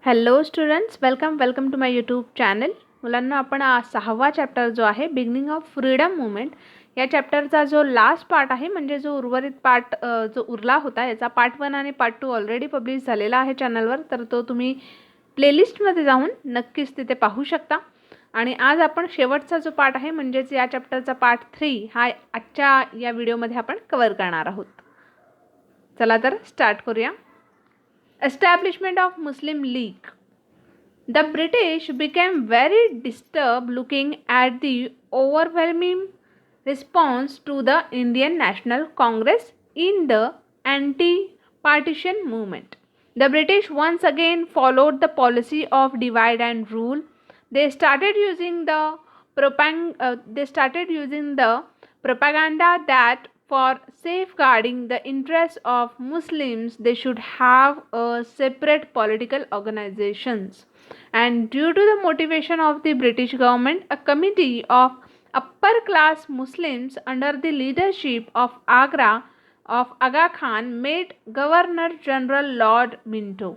Hello students, welcome to my YouTube channel. मुलांना आपण सहावा चॅप्टर जो आहे बिगिनिंग ऑफ फ्रीडम मुवमेंट या चॅप्टरचा जो लास्ट पार्ट आहे, म्हणजे जो उर्वरित पार्ट जो उरला होता, याचा पार्ट 1 आणि पार्ट 2 ऑलरेडी पब्लिश झालेला आहे चॅनलवर. तर तो तुम्ही प्लेलिस्टमध्ये जाऊन नक्कीच तिथे पाहू शकता. आणि आज आपण शेवटचा जो पार्ट आहे, म्हणजेच या चॅप्टरचा पार्ट 3 हा आजच्या या व्हिडिओमध्ये आपण कव्हर करणार आहोत. चला तर स्टार्ट करूया. Establishment of Muslim League. The British became very disturbed looking at the overwhelming response to the Indian National Congress in the anti-partition movement. The British once again followed the policy of divide and rule. They started using the propaganda that for safeguarding the interests of Muslims, they should have a separate political organizations. And due to the motivation of the British government, a committee of upper class Muslims under the leadership of Aga Khan made Governor General Lord Minto.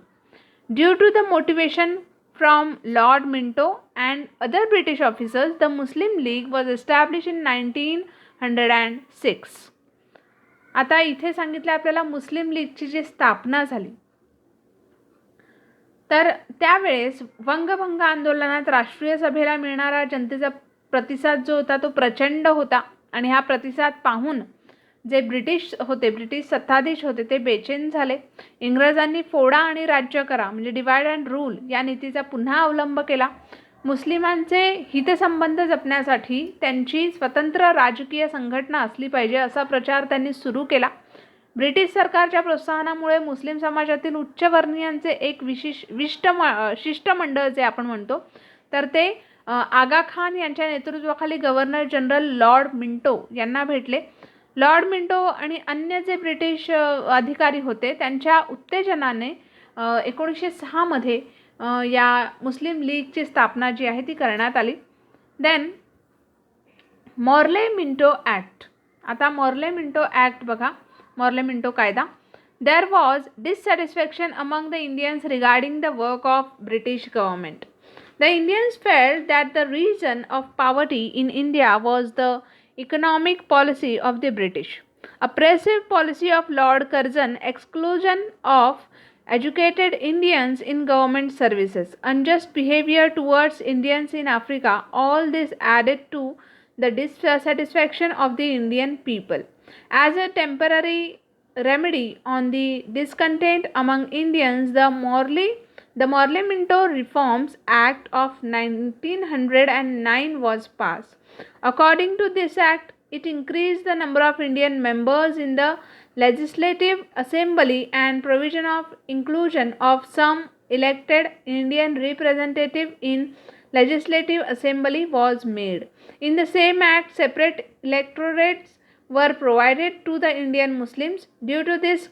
Due to the motivation from Lord Minto and other British officers, the Muslim League was established in 1906. आता इथे सांगितलं आपल्याला मुस्लिम लीगची जी स्थापना झाली, तर त्यावेळेस वंगभंग आंदोलनात राष्ट्रीय सभेला मिळणारा जनतेचा प्रतिसाद जो होता तो प्रचंड होता. आणि हा प्रतिसाद पाहून जे ब्रिटिश सत्ताधीश होते ते बेचैन झाले. इंग्रजांनी फोडा आणि राज्य करा म्हणजे डिवाइड अँड रूल या नीतीचा पुन्हा अवलंब केला. मुस्लिमांचे हितसंबंध जपण्यासाठी त्यांची स्वतंत्र राजकीय संघटना असली पाहिजे असा प्रचार त्यांनी सुरू केला. ब्रिटिश सरकारच्या प्रोत्साहनामुळे मुस्लिम समाजातील उच्चवर्णीयांचे एक शिष्टमंडळ जे आपण म्हणतो, तर ते आगा खान यांच्या नेतृत्वाखाली गव्हर्नर जनरल लॉर्ड मिंटो यांना भेटले. लॉर्ड मिंटो आणि अन्य जे ब्रिटिश अधिकारी होते त्यांच्या उत्तेजनाने 1906 मध्ये या मुस्लिम लीगची स्थापना जी आहे ती करण्यात आली. Then Morley Minto act. आता मॉर्ले मिंटो ॲक्ट बघा, मॉर्ले मिंटो कायदा. There was dissatisfaction among the Indians regarding the work of British government. The Indians felt that the reason of poverty in India was the economic policy of the British. Oppressive policy of Lord Curzon, exclusion of educated Indians in government services, unjust behavior towards Indians in Africa, all this added to the dissatisfaction of the Indian people. As a temporary remedy on the discontent among Indians, the Morley-Minto Reforms Act of 1909 was passed. According to this act, it increased the number of Indian members in the Legislative Assembly and provision of inclusion of some elected Indian representative in Legislative Assembly was made. In the same act, separate electorates were provided to the Indian Muslims. Due to this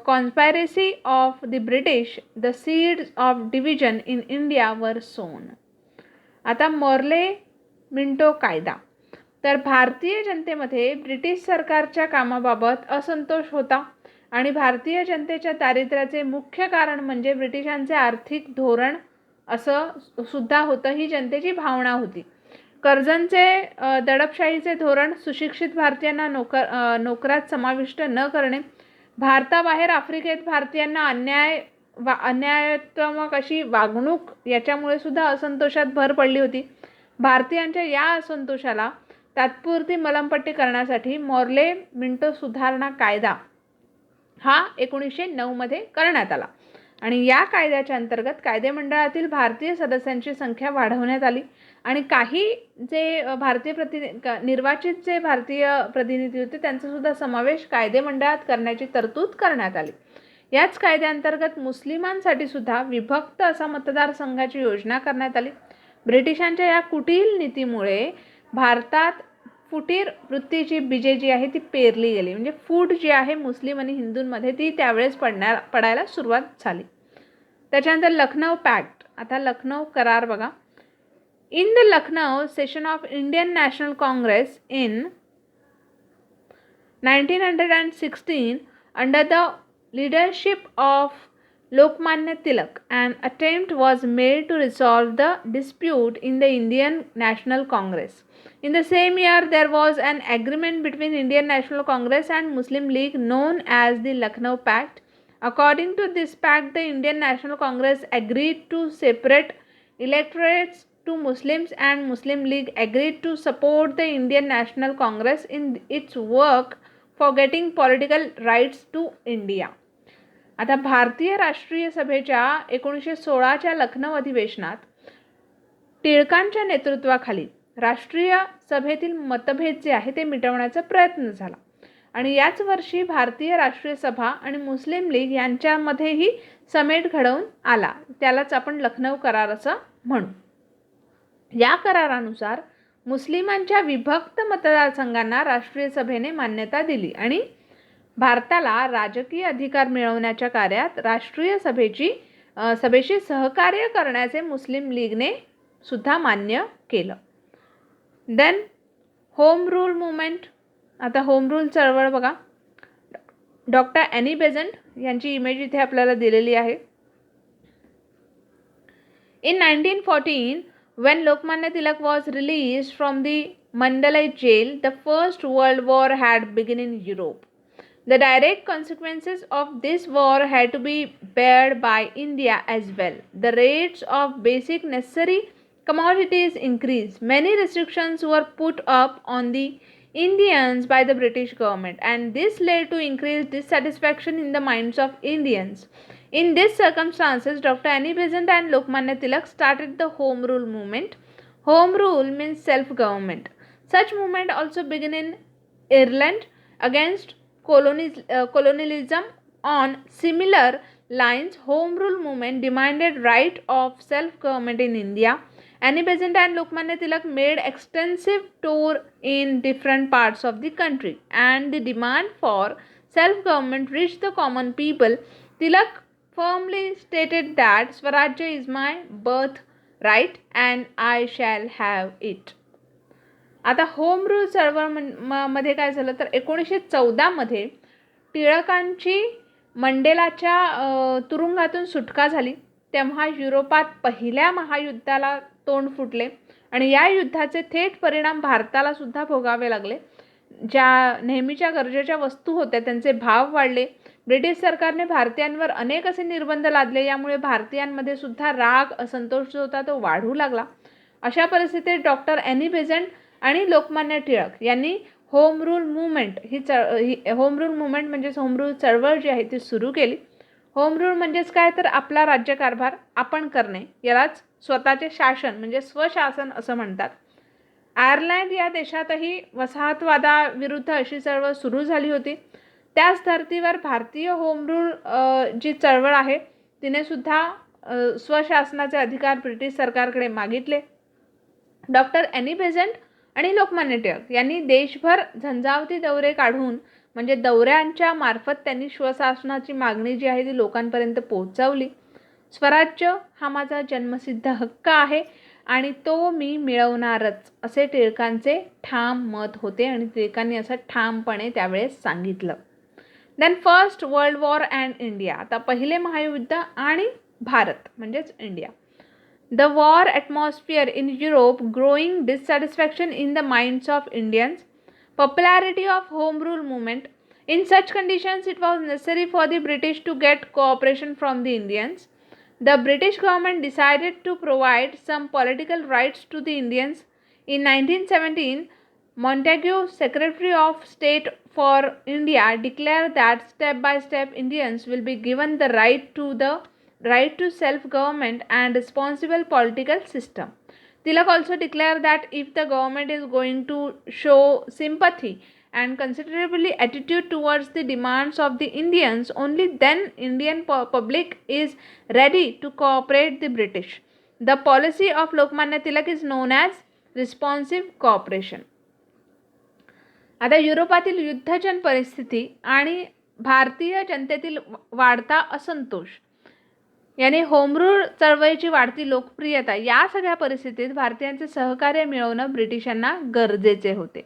conspiracy of the British, the seeds of division in India were sown. आता Morley Minto कायदा. तर भारतीय जनतेमध्ये British सरकारच्या कामाबाबत असंतोष होता आणि भारतीय जनतेच्या दारिद्र्याचे मुख्य कारण म्हणजे ब्रिटिशांचे आर्थिक धोरण असं सुद्धा होतं. ही जनतेची भावना होती. कर्जनचे दडपशाहीचे धोरण, सुशिक्षित भारतीयांना नोकरात समाविष्ट न करणे, भारताबाहेर आफ्रिकेत भारतीयांना अन्यायात्मक अशी वागणूक, याच्यामुळे सुद्धा असंतोषात भर पडली होती. भारतीयांच्या या असंतोषाला तात्पुरती मलमपट्टी करण्यासाठी मॉर्ले मिंटो सुधारणा कायदा हा 1909 मध्ये करण्यात आला. आणि या कायद्याच्या अंतर्गत कायदेमंडळातील भारतीय सदस्यांची संख्या वाढवण्यात आली आणि काही जे निर्वाचित जे भारतीय प्रतिनिधी होते त्यांचा सुद्धा समावेश कायदेमंडळात करण्याची तरतूद करण्यात आली. याच कायद्याअंतर्गत मुस्लिमांसाठी सुद्धा विभक्त असा मतदारसंघाची योजना करण्यात आली. ब्रिटिशांच्या या कुटील नीतीमुळे भारतात फुटीर वृत्तीची बीजे जी आहे ती पेरली गेली. म्हणजे फूट जी आहे मुस्लिम आणि हिंदूंमध्ये ती त्यावेळेस पडायला सुरुवात झाली. त्याच्यानंतर लखनौ पॅक्ट. आता लखनौ करार बघा. In the Lucknow session of Indian national Congress in 1916 under the leadership of Lokmanya Tilak, an attempt was made to resolve the dispute in the Indian National Congress. In the same year, there was an agreement between Indian National Congress and Muslim League known as the Lucknow Pact. According to this pact, the Indian National Congress agreed to separate electorates to Muslims, and Muslim League agreed to support the Indian National Congress in its work for getting political rights to India. आता भारतीय राष्ट्रीय सभेच्या 1916च्या लखनौ अधिवेशनात टिळकांच्या नेतृत्वाखाली राष्ट्रीय सभेतील मतभेद जे आहे ते मिटवण्याचा प्रयत्न झाला आणि याच वर्षी भारतीय राष्ट्रीय सभा आणि मुस्लिम लीग यांच्यामध्येही समेट घडवून आला. त्यालाच आपण लखनौ करार असं म्हणू. या करारानुसार मुस्लिमांच्या विभक्त मतदारसंघांना राष्ट्रीय सभेने मान्यता दिली आणि भारताला राजकीय अधिकार मिळवण्याच्या कार्यात राष्ट्रीय सभेशी सहकार्य करण्याचे मुस्लिम लीगने सुद्धा मान्य केलं. Then home rule movement. आता होम रूल चळवळ बघा. डॉक्टर ॲनी बेझंट यांची इमेज इथे आपल्याला दिलेली आहे. In 1914, when Lokmanya Tilak was released from the Mandalay jail, the First World War had begun in Europe. The direct consequences of this war had to be borne by India as well. The rates of basic necessary commodities increased. Many restrictions were put up on the Indians by the British government, and this led to increased dissatisfaction in the minds of Indians. In these circumstances, Dr. Annie Besant and Lokmanya Tilak started the Home Rule movement. Home Rule means self-government. Such movement also began in Ireland against colonialism. On similar lines, Home Rule movement demanded right of self-government in India. Annie Besant and Lokmanya Tilak made extensive tour in different parts of the country, and the demand for self-government reached the common people. Tilak firmly stated that Swarajya is my birthright and I shall have it. आता home rule चळवळ मध्ये काय झालं तर 1914 मध्ये टिळकांची मंडेलाच्या तुरुंगातून सुटका झाली. तेव्हा युरोपात पहिल्या महायुद्धाला तोंड फुटले आणि या युद्धाचे थेट परिणाम भारताला सुद्धा भोगावे लागले. ज्या नेहमीच्या गरजेच्या वस्तू होत्या त्यांचे भाव वाढले. ब्रिटिश सरकारने भारतीयांवर अनेक असे निर्बंध लादले. यामुळे भारतीयांमध्ये सुद्धा राग, असंतोष जो होता तो वाढू लागला. अशा परिस्थितीत डॉक्टर ॲनी बेझंट आणि लोकमान्य टिळक यांनी home rule movement home rule movement म्हणजेच होम रूल चळवळ जी आहे ती सुरू केली. होम रूल म्हणजेच काय तर आपला राज्यकारभार आपण करणे, यालाच स्वतःचे शासन म्हणजे स्वशासन असं म्हणतात. आयर्लंड या देशातही वसाहतवादाविरुद्ध अशी चळवळ सुरू झाली होती. त्याच धर्तीवर भारतीय होम रूल जी चळवळ आहे तिने सुद्धा स्वशासनाचे अधिकार ब्रिटिश सरकारकडे मागितले. डॉक्टर ॲनी बेझंट आणि लोकमान्य टिळक यांनी देशभर झंझावती दौरे काढून म्हणजे दौऱ्यांच्या मार्फत त्यांनी स्वशासनाची मागणी जी आहे ती लोकांपर्यंत पोहोचवली. स्वराज्य हा माझा जन्मसिद्ध हक्क आहे आणि तो मी मिळवणारच असे टिळकांचे ठाम मत होते आणि टिळकांनी असं ठामपणे त्यावेळेस सांगितलं. Then first world war and India. आता पहिले महायुद्ध आणि भारत म्हणजेच India. The war atmosphere in Europe, growing dissatisfaction in the minds of Indians, popularity of home rule movement. In such conditions, it was necessary for the British to get cooperation from the Indians. The British government decided to provide some political rights to the Indians. In 1917, Montagu, Secretary of State for India, declared that step by step Indians will be given the right to self-government and responsible political system. Tilak also declared that if the government is going to show sympathy and considerably attitude towards the demands of the Indians, only then Indian public is ready to cooperate the British. The policy of Lokmanya Tilak is known as responsive cooperation. आता युरोपातील युद्धजन परिस्थिती आणि भारतीय जनतेतील वाढता असंतोष याने home rule चळवळीची वाढती लोकप्रियता या सगळ्या परिस्थितीत भारतीयांचे सहकार्य मिळवणं ब्रिटिशांना गरजेचे होते.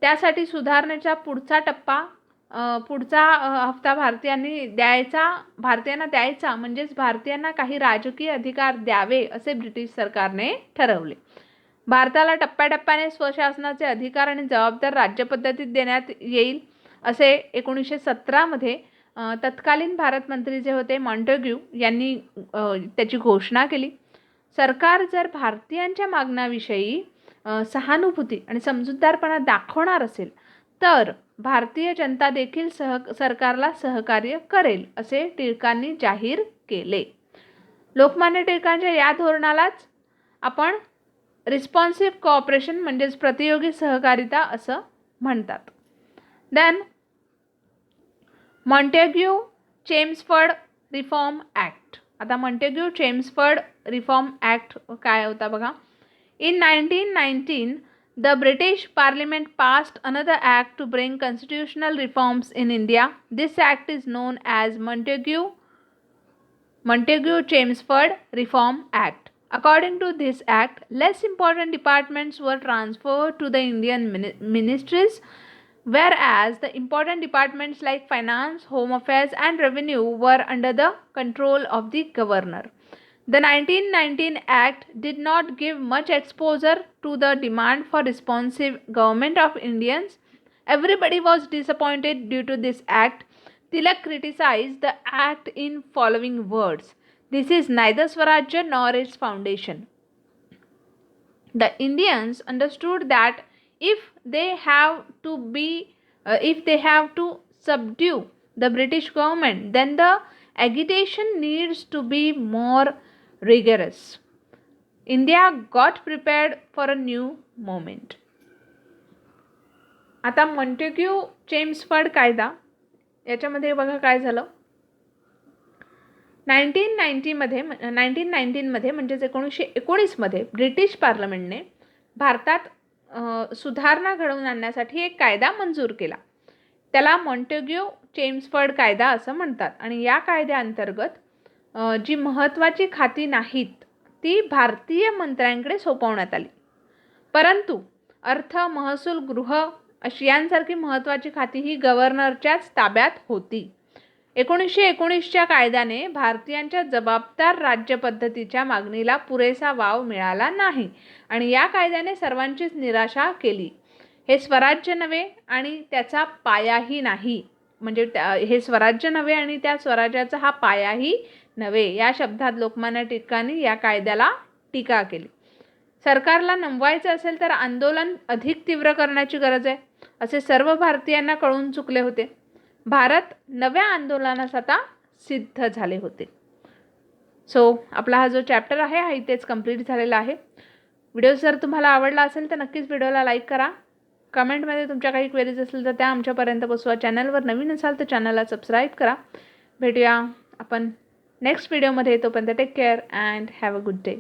त्यासाठी सुधारणेचा पुढचा टप्पा पुढचा हप्ता भारतीयांना द्यायचा, म्हणजेच भारतीयांना काही राजकीय अधिकार द्यावे असे ब्रिटिश सरकारने ठरवले. भारताला टप्प्याटप्प्याने स्वशासनाचे अधिकार आणि जबाबदार राज्यपद्धतीत देण्यात येईल असे 1917मध्ये तत्कालीन भारत मंत्री जे होते मॉन्टेग्यू यांनी त्याची घोषणा केली. सरकार जर भारतीयांच्या मागण्याविषयी सहानुभूती आणि समजूतदारपणा दाखवणार असेल तर भारतीय जनता देखील सरकारला सहकार्य करेल असे टिळकांनी जाहीर केले. लोकमान्य टिळकांच्या या धोरणालाच आपण रिस्पॉन्सिव्ह कोऑपरेशन म्हणजेच प्रतियोगी सहकारिता असं म्हणतात. Then Montagu Chelmsford reform act. आता मॉन्टेग्यू चेम्सफर्ड रिफॉर्म ॲक्ट काय होता बघा. In 1919, the British Parliament passed another act to bring constitutional reforms in India. This act is known as Montagu-Chelmsford Reform Act. According to this act, less important departments were transferred to the Indian ministries, whereas the important departments like finance, home affairs and revenue were under the control of the governor. The 1919 Act did not give much exposure to the demand for responsive government of Indians. Everybody was disappointed due to this act. Tilak criticized the act in following words: "This is neither Swarajya nor its foundation." The Indians understood that if they have to subdue the British government, then the agitation needs to be more rigorous. India got prepared for a new moment. आता Montagu Chelmsford कायदा याच्यामध्ये बघा काय झालं. 1919मध्ये म्हणजेच 1919मध्ये British पार्लमेंटने भारतात सुधारणा घडवून आणण्यासाठी एक कायदा मंजूर केला. त्याला मॉन्टेग्यू चेम्सफर्ड कायदा असं म्हणतात. आणि या कायद्याअंतर्गत जी महत्त्वाची खाती नाहीत ती भारतीय मंत्र्यांकडे सोपवण्यात आली, परंतु अर्थ, महसूल, गृह अशी यांसारखी महत्त्वाची खाती ही गव्हर्नरच्याच ताब्यात होती. 1919च्या कायद्याने भारतीयांच्या जबाबदार राज्यपद्धतीच्या मागणीला पुरेसा वाव मिळाला नाही आणि या कायद्याने सर्वांचीच निराशा केली. हे स्वराज्य नव्हे आणि त्याचा पायाही नाही, म्हणजे हे स्वराज्य नव्हे आणि त्या स्वराज्याचा हा पायाही नव्हे या शब्दात लोकमान्य टिळकांनी या कायद्याला टीका केली. सरकारला नमवायचं असेल तर आंदोलन अधिक तीव्र करण्याची गरज आहे असे सर्व भारतीयांना कळून चुकले होते. भारत नव्या आंदोलनास आता सिद्ध झाले होते. सो आपला हा जो चॅप्टर आहे हा इथेच कंप्लीट झालेला आहे. व्हिडिओ जर तुम्हाला आवडला असेल तर नक्कीच व्हिडिओला लाईक करा. कमेंटमध्ये तुमच्या काही क्वेरीज असेल तर त्या आमच्यापर्यंत पोचवा. चॅनलवर नवीन असाल तर चॅनलला सबस्क्राईब करा. भेटूया आपण नेक्स्ट व्हिडिओमध्ये. तोपर्यंत take care and have a good day.